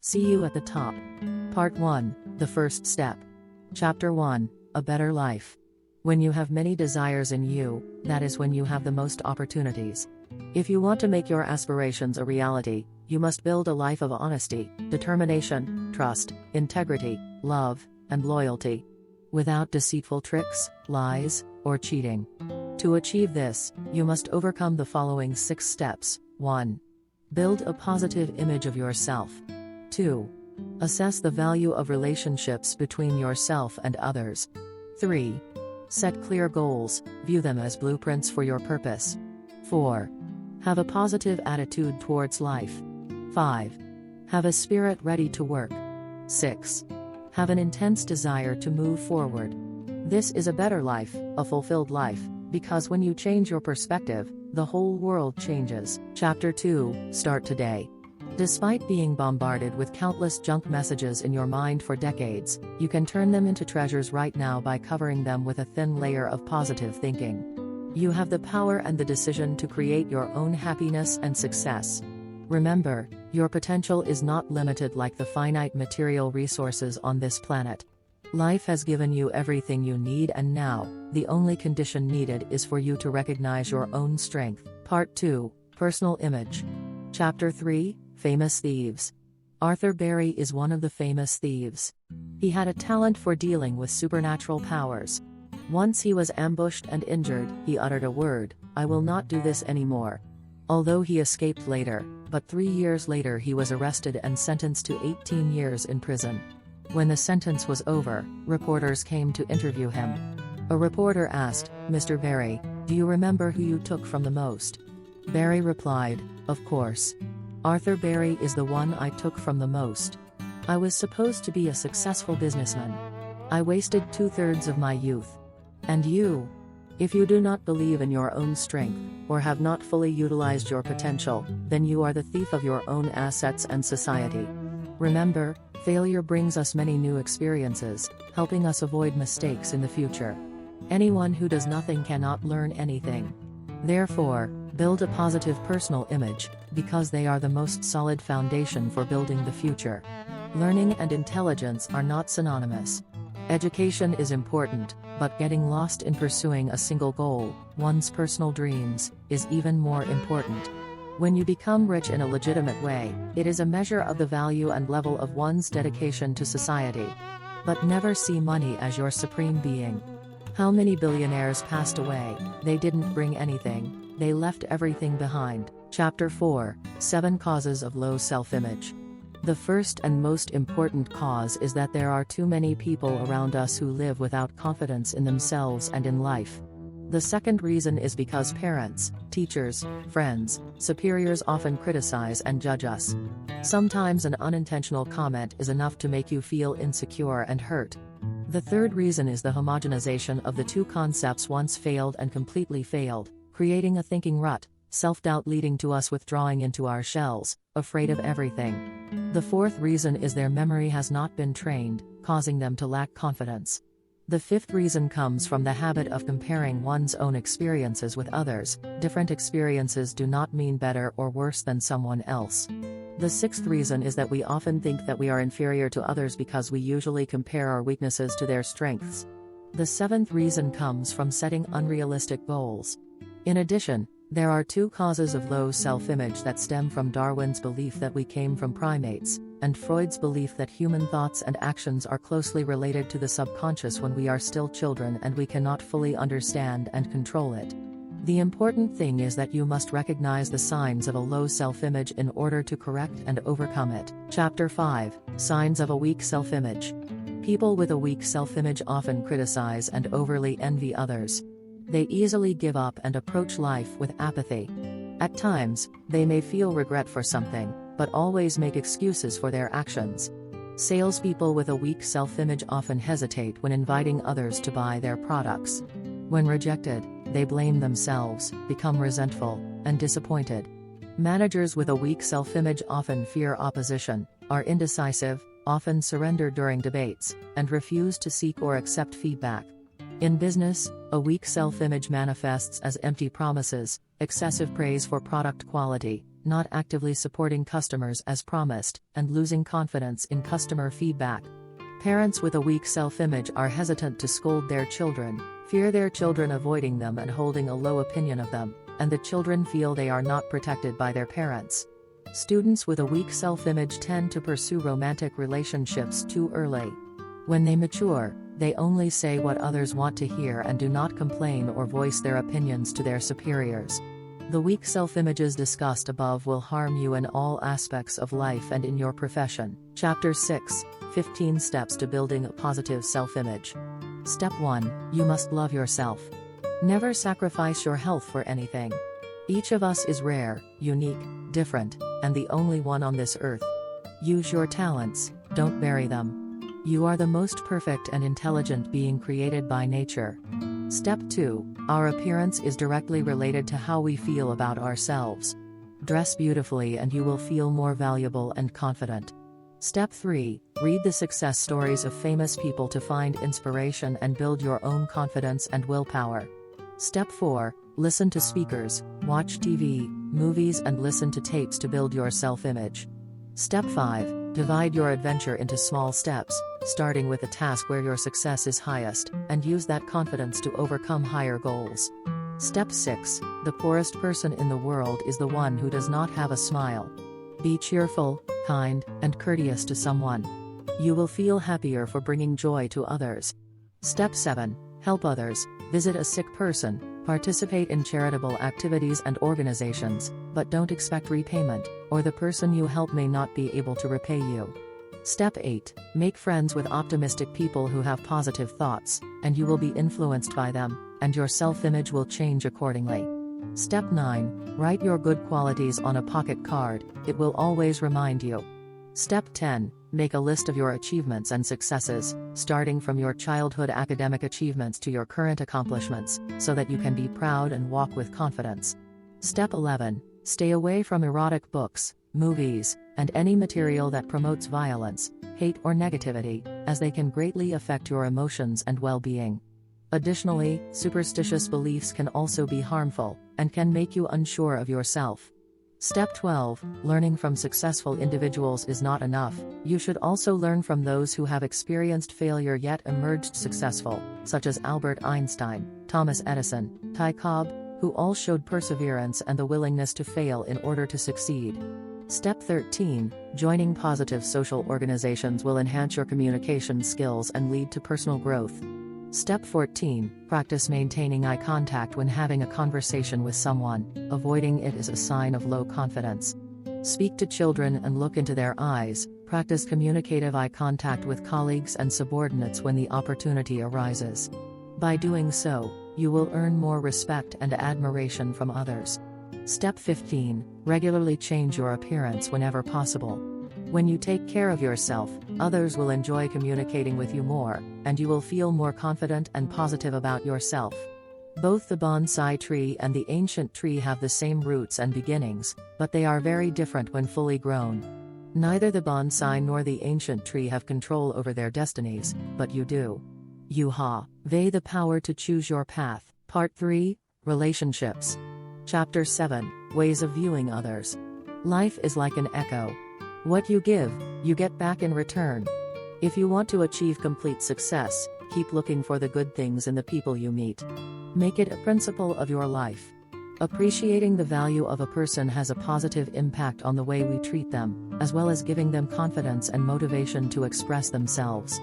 See you at the top. Part 1, The First Step. Chapter 1, A Better Life. When you have many desires in you, that is when you have the most opportunities. If you want to make your aspirations a reality, you must build a life of honesty, determination, trust, integrity, love, and loyalty. Without deceitful tricks, lies, or cheating. To achieve this, you must overcome the following 6 steps. 1. Build a positive image of yourself. 2. Assess the value of relationships between yourself and others. 3. Set clear goals, view them as blueprints for your purpose. 4. Have a positive attitude towards life. 5. Have a spirit ready to work. 6. Have an intense desire to move forward. This is a better life, a fulfilled life, because when you change your perspective, the whole world changes. Chapter 2, Start today. Despite being bombarded with countless junk messages in your mind for decades, you can turn them into treasures right now by covering them with a thin layer of positive thinking. You have the power and the decision to create your own happiness and success. Remember, your potential is not limited like the finite material resources on this planet. Life has given you everything you need, and now, the only condition needed is for you to recognize your own strength. Part 2, Personal Image. Chapter 3, Famous Thieves. Arthur Berry is one of the famous thieves. He had a talent for dealing with supernatural powers. Once he was ambushed and injured, he uttered a word, "I will not do this anymore." Although he escaped later, but 3 years later he was arrested and sentenced to 18 years in prison. When the sentence was over, reporters came to interview him. A reporter asked, "Mr. Berry, do you remember who you took from the most?" Berry replied, "Of course. Arthur Berry is the one I took from the most. I was supposed to be a successful businessman. I wasted 2/3 of my youth. And you? If you do not believe in your own strength, or have not fully utilized your potential, then you are the thief of your own assets and society. Remember, failure brings us many new experiences, helping us avoid mistakes in the future. Anyone who does nothing cannot learn anything. Therefore, build a positive personal image, because they are the most solid foundation for building the future. Learning and intelligence are not synonymous. Education is important, but getting lost in pursuing a single goal, one's personal dreams, is even more important. When you become rich in a legitimate way, it is a measure of the value and level of one's dedication to society. But never see money as your supreme being. How many billionaires passed away? They didn't bring anything, they left everything behind. Chapter 4, 7 Causes of Low Self-Image. The first and most important cause is that there are too many people around us who live without confidence in themselves and in life. The second reason is because parents, teachers, friends, superiors often criticize and judge us. Sometimes an unintentional comment is enough to make you feel insecure and hurt. The third reason is the homogenization of the two concepts once failed and completely failed, creating a thinking rut, self-doubt leading to us withdrawing into our shells, afraid of everything. The fourth reason is their memory has not been trained, causing them to lack confidence. The fifth reason comes from the habit of comparing one's own experiences with others. Different experiences do not mean better or worse than someone else. The sixth reason is that we often think that we are inferior to others because we usually compare our weaknesses to their strengths. The seventh reason comes from setting unrealistic goals. In addition, there are 2 causes of low self-image that stem from Darwin's belief that we came from primates, and Freud's belief that human thoughts and actions are closely related to the subconscious when we are still children and we cannot fully understand and control it. The important thing is that you must recognize the signs of a low self-image in order to correct and overcome it. Chapter 5, Signs of a Weak Self-Image. People with a weak self-image often criticize and overly envy others. They easily give up and approach life with apathy. At times, they may feel regret for something, but always make excuses for their actions. Salespeople with a weak self-image often hesitate when inviting others to buy their products. When rejected, they blame themselves, become resentful, and disappointed. Managers with a weak self-image often fear opposition, are indecisive, often surrender during debates, and refuse to seek or accept feedback. In business, a weak self-image manifests as empty promises, excessive praise for product quality, not actively supporting customers as promised, and losing confidence in customer feedback. Parents with a weak self-image are hesitant to scold their children, fear their children avoiding them and holding a low opinion of them, and the children feel they are not protected by their parents. Students with a weak self-image tend to pursue romantic relationships too early. When they mature, they only say what others want to hear and do not complain or voice their opinions to their superiors. The weak self-images discussed above will harm you in all aspects of life and in your profession. Chapter 6, 15 Steps to Building a Positive Self-Image. Step 1, you must love yourself. Never sacrifice your health for anything. Each of us is rare, unique, different, and the only one on this earth. Use your talents, don't bury them. You are the most perfect and intelligent being created by nature. Step 2, our appearance is directly related to how we feel about ourselves. Dress beautifully and you will feel more valuable and confident. Step 3, read the success stories of famous people to find inspiration and build your own confidence and willpower. Step 4, listen to speakers, watch TV, movies and listen to tapes to build your self-image. Step 5, divide your adventure into small steps, starting with a task where your success is highest, and use that confidence to overcome higher goals. Step 6, the poorest person in the world is the one who does not have a smile. Be cheerful, kind, and courteous to someone. You will feel happier for bringing joy to others. Step 7, help others, visit a sick person, participate in charitable activities and organizations, but don't expect repayment, or the person you help may not be able to repay you. Step 8, make friends with optimistic people who have positive thoughts, and you will be influenced by them, and your self-image will change accordingly. Step 9, write your good qualities on a pocket card, it will always remind you. Step 10, make a list of your achievements and successes, starting from your childhood academic achievements to your current accomplishments, so that you can be proud and walk with confidence. Step 11, stay away from erotic books, movies, and any material that promotes violence, hate or negativity, as they can greatly affect your emotions and well-being. Additionally, superstitious beliefs can also be harmful, and can make you unsure of yourself. Step 12, learning from successful individuals is not enough, you should also learn from those who have experienced failure yet emerged successful, such as Albert Einstein, Thomas Edison, Ty Cobb, who all showed perseverance and the willingness to fail in order to succeed. Step 13, joining positive social organizations will enhance your communication skills and lead to personal growth. Step 14, practice maintaining eye contact when having a conversation with someone, avoiding it is a sign of low confidence. Speak to children and look into their eyes, practice communicative eye contact with colleagues and subordinates when the opportunity arises. By doing so, you will earn more respect and admiration from others. Step 15, regularly change your appearance whenever possible. When you take care of yourself, others will enjoy communicating with you more, and you will feel more confident and positive about yourself. Both the bonsai tree and the ancient tree have the same roots and beginnings, but they are very different when fully grown. Neither the bonsai nor the ancient tree have control over their destinies, but you do. You have the power to choose your path. Part 3, Relationships. Chapter 7, Ways of Viewing Others. Life is like an echo. What you give, you get back in return. If you want to achieve complete success, keep looking for the good things in the people you meet. Make it a principle of your life. Appreciating the value of a person has a positive impact on the way we treat them, as well as giving them confidence and motivation to express themselves.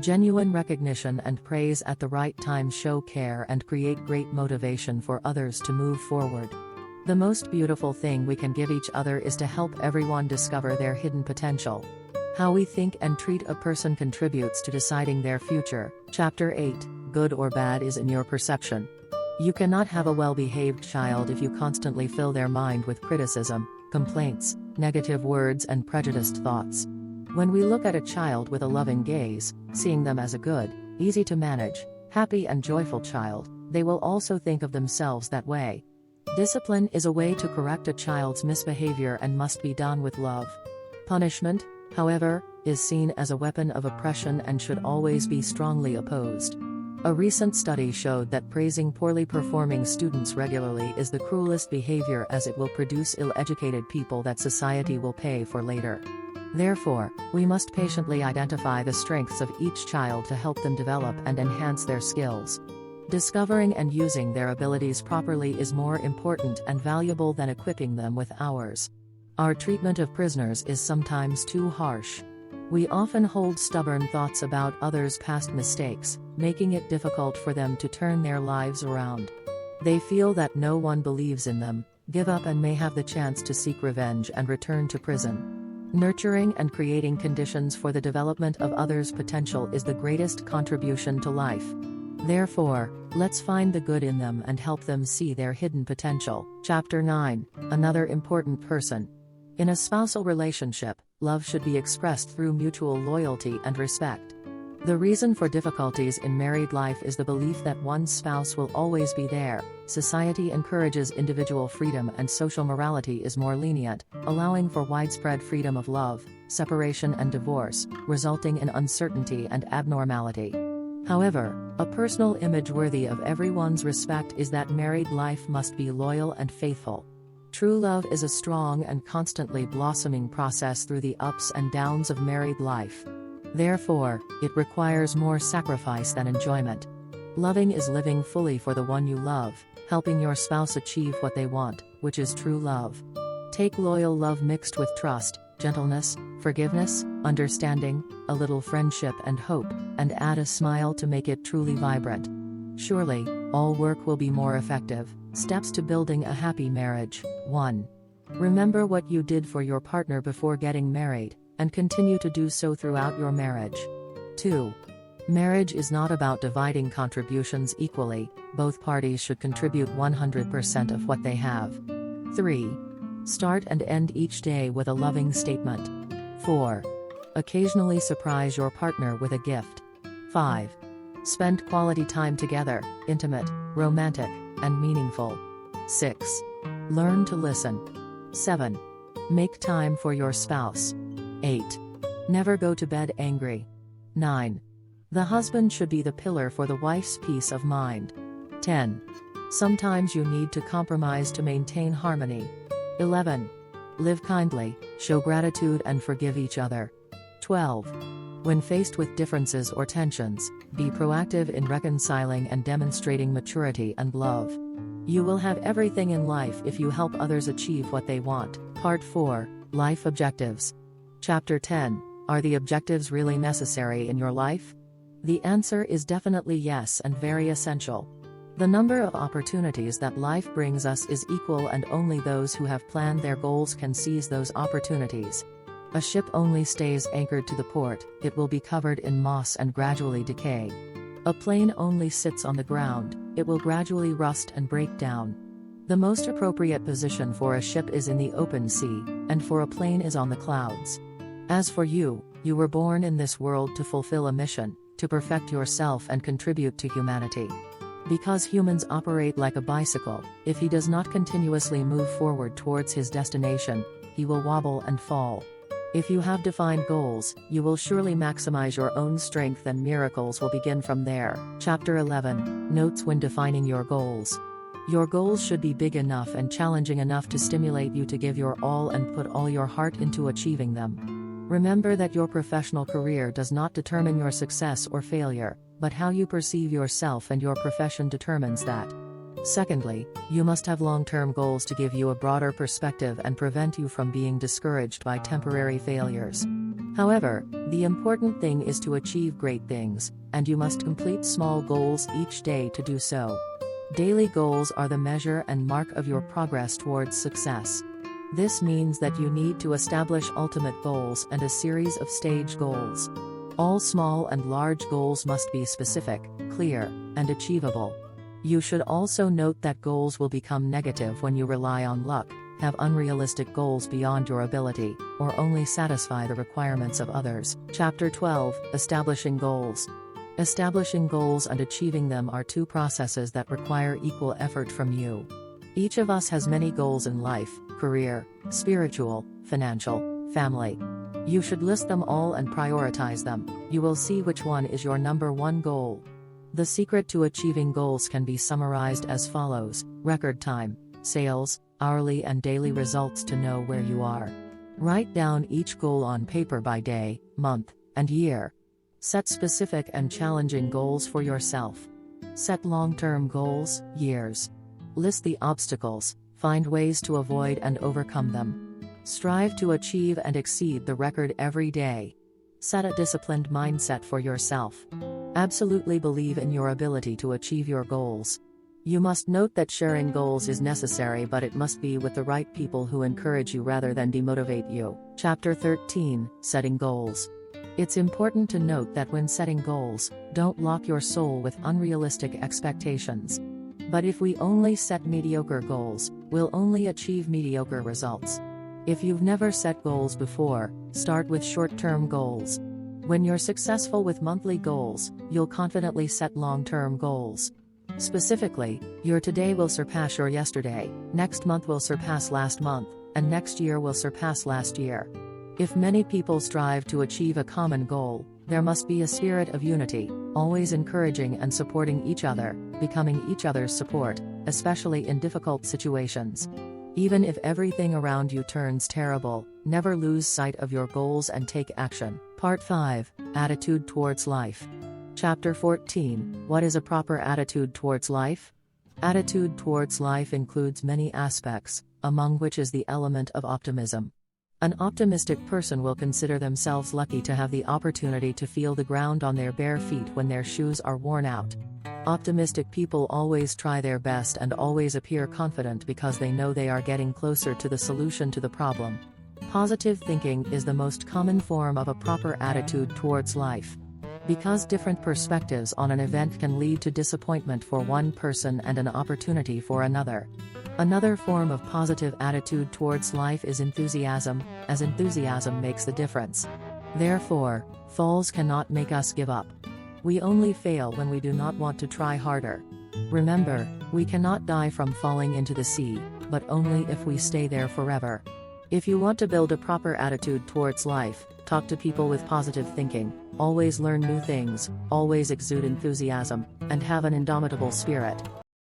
Genuine recognition and praise at the right time show care and create great motivation for others to move forward. The most beautiful thing we can give each other is to help everyone discover their hidden potential. How we think and treat a person contributes to deciding their future. Chapter 8, Good or bad is in your perception. You cannot have a well-behaved child if you constantly fill their mind with criticism, complaints, negative words and prejudiced thoughts. When we look at a child with a loving gaze, seeing them as a good, easy to manage, happy and joyful child, they will also think of themselves that way. Discipline is a way to correct a child's misbehavior and must be done with love. Punishment, however, is seen as a weapon of oppression and should always be strongly opposed. A recent study showed that praising poorly performing students regularly is the cruelest behavior, as it will produce ill-educated people that society will pay for later. Therefore, we must patiently identify the strengths of each child to help them develop and enhance their skills. Discovering and using their abilities properly is more important and valuable than equipping them with ours. Our treatment of prisoners is sometimes too harsh. We often hold stubborn thoughts about others' past mistakes, making it difficult for them to turn their lives around. They feel that no one believes in them, give up, and may have the chance to seek revenge and return to prison. Nurturing and creating conditions for the development of others' potential is the greatest contribution to life. Therefore, let's find the good in them and help them see their hidden potential. Chapter 9. Another important person. In a spousal relationship, love should be expressed through mutual loyalty and respect. The reason for difficulties in married life is the belief that one's spouse will always be there. Society encourages individual freedom and social morality is more lenient, allowing for widespread freedom of love, separation and divorce, resulting in uncertainty and abnormality. However, a personal image worthy of everyone's respect is that married life must be loyal and faithful. True love is a strong and constantly blossoming process through the ups and downs of married life. Therefore, it requires more sacrifice than enjoyment. Loving is living fully for the one you love, helping your spouse achieve what they want, which is true love. Take loyal love mixed with trust, gentleness, forgiveness, understanding, a little friendship and hope, and add a smile to make it truly vibrant. Surely, all work will be more effective. Steps to building a happy marriage. 1. Remember what you did for your partner before getting married, and continue to do so throughout your marriage. 2. Marriage is not about dividing contributions equally, both parties should contribute 100% of what they have. 3. Start and end each day with a loving statement. 4. Occasionally surprise your partner with a gift. 5. Spend quality time together, intimate, romantic, and meaningful. 6. Learn to listen. 7. Make time for your spouse. 8. Never go to bed angry. 9. The husband should be the pillar for the wife's peace of mind. 10. Sometimes you need to compromise to maintain harmony. 11. Live kindly, show gratitude and forgive each other. 12. When faced with differences or tensions, be proactive in reconciling and demonstrating maturity and love. You will have everything in life if you help others achieve what they want. Part 4. Life Objectives. Chapter 10. Are the objectives really necessary in your life? The answer is definitely yes, and very essential. The number of opportunities that life brings us is equal, and only those who have planned their goals can seize those opportunities. A ship only stays anchored to the port, it will be covered in moss and gradually decay. A plane only sits on the ground, it will gradually rust and break down. The most appropriate position for a ship is in the open sea, and for a plane is on the clouds. As for you, you were born in this world to fulfill a mission, to perfect yourself and contribute to humanity. Because humans operate like a bicycle, if he does not continuously move forward towards his destination, he will wobble and fall. If you have defined goals, you will surely maximize your own strength, and miracles will begin from there. Chapter 11. Notes when defining your goals. Your goals should be big enough and challenging enough to stimulate you to give your all and put all your heart into achieving them. Remember that your professional career does not determine your success or failure, but how you perceive yourself and your profession determines that. Secondly, you must have long-term goals to give you a broader perspective and prevent you from being discouraged by temporary failures. However, the important thing is to achieve great things, and you must complete small goals each day to do so. Daily goals are the measure and mark of your progress towards success. This means that you need to establish ultimate goals and a series of stage goals. All small and large goals must be specific, clear, and achievable. You should also note that goals will become negative when you rely on luck, have unrealistic goals beyond your ability, or only satisfy the requirements of others. Chapter 12. Establishing goals. Establishing goals and achieving them are two processes that require equal effort from you. Each of us has many goals in life: career, spiritual, financial, family. You should list them all and prioritize them. You will see which one is your number one goal. The secret to achieving goals can be summarized as follows: record time, sales, hourly and daily results to know where you are. Write down each goal on paper by day, month, and year. Set specific and challenging goals for yourself. Set long-term goals, years. List the obstacles, find ways to avoid and overcome them. Strive to achieve and exceed the record every day. Set a disciplined mindset for yourself. Absolutely believe in your ability to achieve your goals. You must note that sharing goals is necessary, but it must be with the right people who encourage you rather than demotivate you. Chapter 13, Setting Goals. It's important to note that when setting goals, don't lock your soul with unrealistic expectations. But if we only set mediocre goals, we'll only achieve mediocre results. If you've never set goals before, start with short-term goals. When you're successful with monthly goals, you'll confidently set long-term goals. Specifically, your today will surpass your yesterday, next month will surpass last month, and next year will surpass last year. If many people strive to achieve a common goal, there must be a spirit of unity, always encouraging and supporting each other, becoming each other's support, especially in difficult situations. Even if everything around you turns terrible, never lose sight of your goals and take action. Part 5, Attitude Towards Life. Chapter 14, What is a proper attitude towards life? Attitude towards life includes many aspects, among which is the element of optimism. An optimistic person will consider themselves lucky to have the opportunity to feel the ground on their bare feet when their shoes are worn out. Optimistic people always try their best and always appear confident because they know they are getting closer to the solution to the problem. Positive thinking is the most common form of a proper attitude towards life. Because different perspectives on an event can lead to disappointment for one person and an opportunity for another. Another form of positive attitude towards life is enthusiasm, as enthusiasm makes the difference. Therefore, falls cannot make us give up. We only fail when we do not want to try harder. Remember, we cannot die from falling into the sea, but only if we stay there forever. If you want to build a proper attitude towards life, talk to people with positive thinking, always learn new things, always exude enthusiasm, and have an indomitable spirit.